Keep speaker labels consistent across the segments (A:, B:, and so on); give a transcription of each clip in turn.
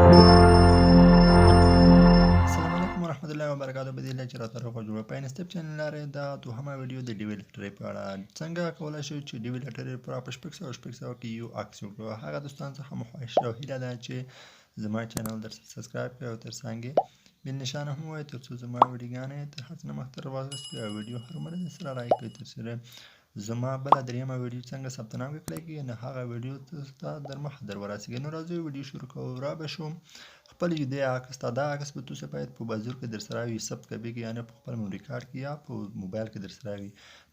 A: السلام علیکم ورحمت الله وبرکاتو. په دې لاره چې راته روغه جوړه په انستپ چینل لارې دا دوهمه ویډیو د ډیوی لټرۍ په اړه څنګه کولی شو چې ډیوی لټرۍ لپاره په شپږ سوه کې یو عکس وکړو. هغه دوستانو څخه مو خواهش او هیله ده چې زما چینل درسره سبسکرایب کړئ او تر څنګ یې بیل نشانه هم ووایئ تر څو زما ویډیوګانې تر هر څه نه مخکې راواغستې او ویډیو هر مرة سره لایک کړئ تر څو زما بله دریمه ویډیو څنګه ثبت نام کړی کېږي نو هغه ویډیو ته در مخه در ورسیږي. نو راځئ ویډیو شروع کوو. را به شو خپل دې عکس ته دا عکس به تاسو باید په بازور کې در سره وي ثبت کوي یعنی په خپل میموري کارت کې یا په موبایل کې در سره وي.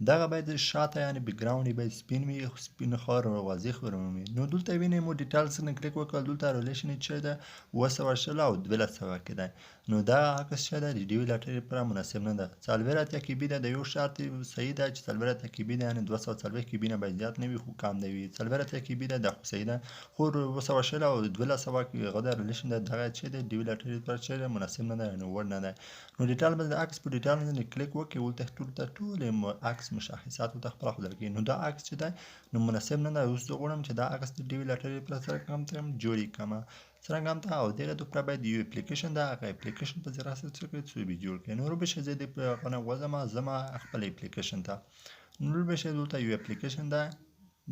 A: دغه باید شاته یعنی بیک ګراوند باید سپین وي سپین خور او واضح ورومي. نو دلته وینئ مو ډیټیلز نه کلیک وکړل دلته ریلیشن چې ده 200 او 1200 کې ده. نو دا عکس چې ده د ډیوی لټرۍ لپاره مناسب نه ده. 40 کې بي ده د یو شرط صحیح ده چې 40 کې بي ده یعنی 240 کې بي نه باید زیات نه وي خو کم نه وي. 40 کې بي ده د خو صحیح ده خو 200 او 1200 کې غدا ریلیشن ده دغه چې د ډیوی لټرۍ لپاره چې مناسب نه ده نو وړ نه ده. نو ډیټیل باندې عکس په ډیټیل باندې کلیک وکړئ ولته ټول عکس مشخصات ته خپل خو درکې. نو دا عکس چې ده نو مناسب نه ده. اوس زه غواړم چې دا عکس د ډیوی لټرۍ لپاره سره کوم جوړی کما څرنګه هم ته او دغه دوپره باید یو اپلیکیشن ده هغه اپلیکیشن په ذریعه سره څه کړئ څو به جوړ کړئ. نور به شي زه د غنه وزما زما خپل اپلیکیشن ته نور به شي دلته یو اپلیکیشن ده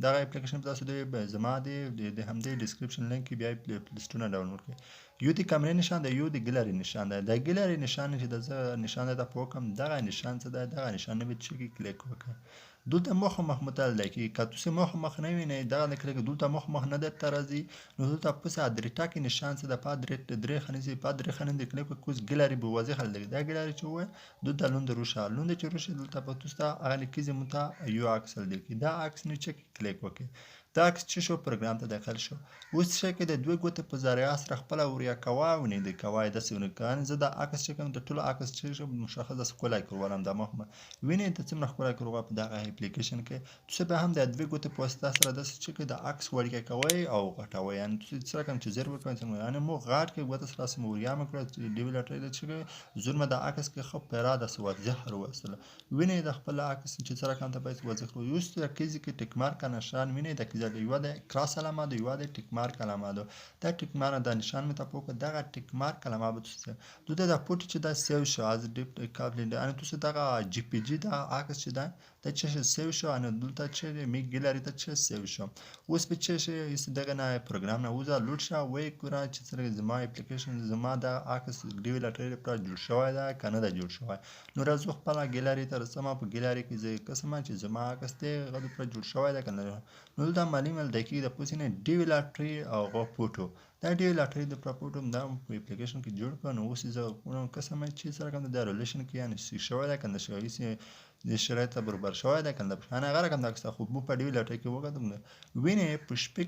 A: دغه اپلیکیشن په تاسو د زما د همدې ډسکرپشن لینک کې بیا پلی سټور ډاونلوډ کړئ. یو د کیمرې نشان ده یو د ګلری نشان ده. د ګلری نشان چې د نشان ده په کوم دغه نشان څه ده دغه نشان به چې کلیک وکړئ. دلته مخ متعلق کی که تاسو مخ نه وینئ دغه کلیک دلته مخ نه درته راځي نو دلته پس ادریټا کې نشان څه د پادریټ درې خنځي پادرې خنځي کلیک کوز ګلری به واضح حل دی. دا ګلری چې وای دلته لوند روشه چې روشه دلته په تاسو ته هغه کیزه متا یو عکس دی کی دا عکس نه چک کلیک وکړئ. دا عکس چې شو پروګرام ته داخل شو. اوس چې کې د دوه ګوتې په ذریعه سره خپل وریا کواونه د کوای د سونه کان زه د عکس چې کوم د ټولو عکس چې مشخص د سکولای کولم د مخ ویني ته څومره خپل کړو په دغه اپلیکیشن کې تاسو به هم د دوه ګوتې په واسطه سره د چې د عکس وریا کوي او غټوي یعنی تاسو سره کوم چې زر ورکوي یعنی مو غاټ کې ګوتې سره سم وریا مکړه ډیوی لټرۍ چې زرمه د عکس کې خو پیرا د سواد زهر وسله ویني د خپل عکس چې سره کوم ته به وځخ یو ست کیږي کې ټیک مارک نشان ویني د کیږي یو د کراس علامه ده یو د ټیک مارک علامه ده. دا ټیک مارک د نشان مته پوکه دغه ټیک مارک علامه به تاسو دته د پټ چې دا سیو شو از ډیپ کابل ان تاسو دغه جی پی جی دا عکس چې دا د چې سیو شو ان دلته چې می ګلری ته چې سیو شو. اوس په چې دغه نه پروګرام نه وځه لوټ شو وای کورا چې سره زما اپلیکیشن زما د عکس ډیوی لټرۍ لپاره جوړ شوی دا کنه دا جوړ شوی. نو راځو خپل ګلری ته رسمه په ګلری کې زه قسمه چې زما عکس ته غو پر جوړ شوی دا کنه نو دا معلومه ده کې د پوسینه ډیوی لټرۍ او غو فوټو دا ډیوی لټرۍ د پروپوټو دا په اپلیکیشن کې جوړ کړو. نو اوس زه کوم قسمه چې سره کوم د ریلیشن کې یعنی شوی دا کنه شوی سي د شرایط برابر شوی دا کنه انا غره کوم دا خو په ډیوی لټرۍ کې وګورم ویني په شپږ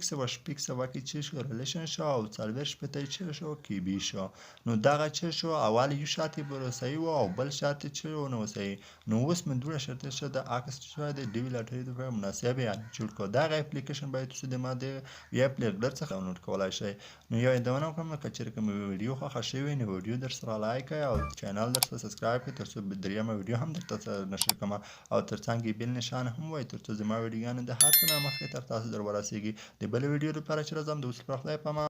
A: سوه کې چې شو ریلیشن شو او څلور شپته چې شو کې بي شو. نو دغه چې شو اول یو شاته برسي او بل شاته چې نو وسي نو اوس من دوه شرط شو د عکس شو د ډیوی لټرۍ لپاره مناسب یعنی جوړ کو دا اپلیکیشن باید تاسو د ماده یا پلی ګلر څخه ډاونلوډ کولای شئ. نو یو ادونه کوم کچره کوم ویډیو خو ښه نو ویډیو در سره لایک او چینل در سره سبسکرایب کړئ تر څو دریمه ویډیو هم درته نشر کوم او تر څنګ بیل نشان هم وای تر څو زما ویډیوګانې د هر څه نه مخکې تر تاسو در ورسیږي. د بل ویډیو لپاره چې راځم د اوس په خپل